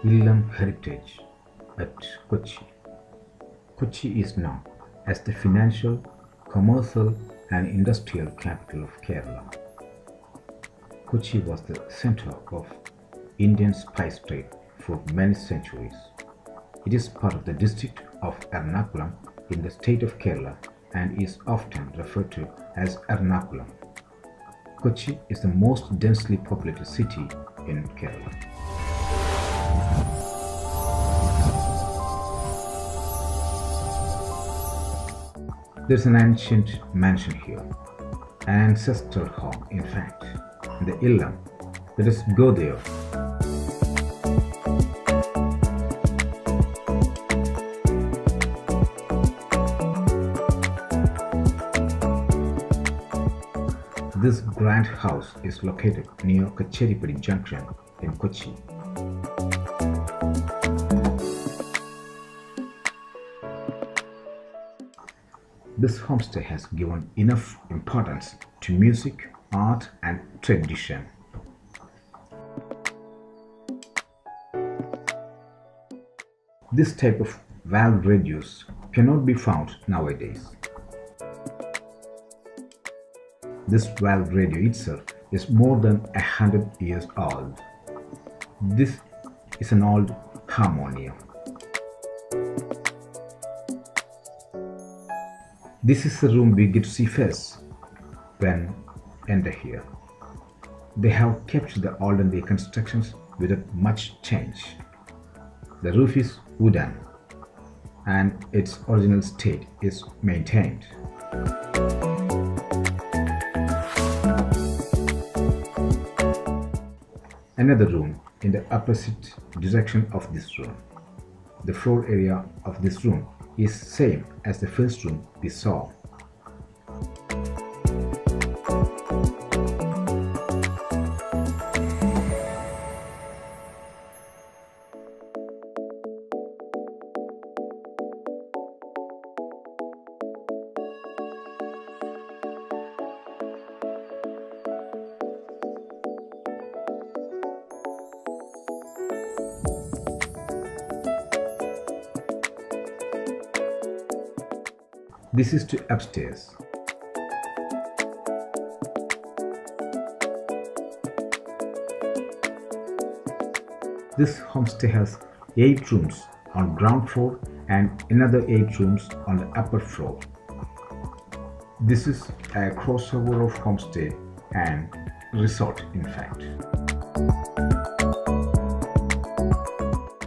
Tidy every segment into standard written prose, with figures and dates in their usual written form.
Illam heritage at Kochi. Kochi is known as the financial, commercial and industrial capital of Kerala. Kochi was the center of Indian spice trade for many centuries. It is part of the district of Ernakulam in the state of Kerala and is often referred to as Ernakulam. Kochi is the most densely populated city in Kerala. There's an ancient mansion here, an ancestral home in fact, the Illam. Let us go there. This grand house is located near Cochin Junction in Kochi. This homestay has given enough importance to music, art and tradition. This type of valve radius cannot be found nowadays. This valve radio itself is more than 100 years old. This is an old harmonium. This is the room we get to see first when enter here. They have kept the olden day constructions without much change. The roof is wooden and its original state is maintained. Another room in the opposite direction of this room. The floor area of this room is same as the first room we saw. This is to upstairs. This homestay has 8 rooms on ground floor and another 8 rooms on the upper floor. This is a crossover of homestay and resort in fact.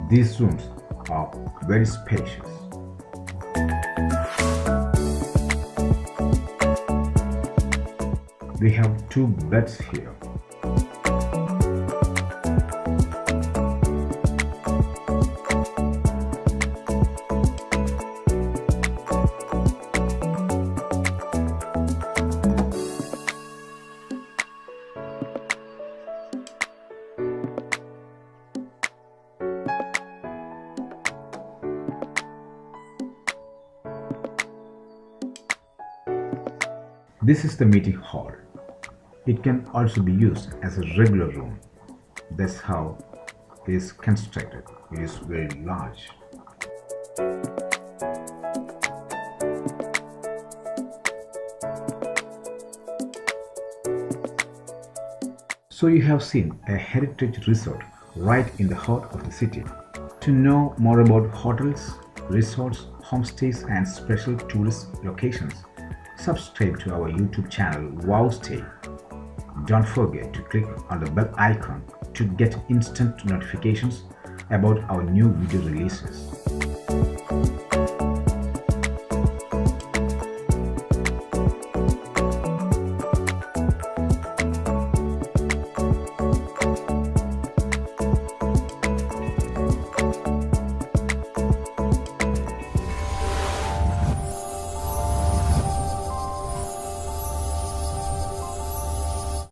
These rooms are very spacious. We have 2 beds here. This is the meeting hall. It can also be used as a regular room. That's how it is constructed. It is very large. So you have seen a heritage resort right in the heart of the city. To know more about hotels, resorts, homestays, and special tourist locations, subscribe to our YouTube channel Wow Stay. Don't forget to click on the bell icon to get instant notifications about our new video releases.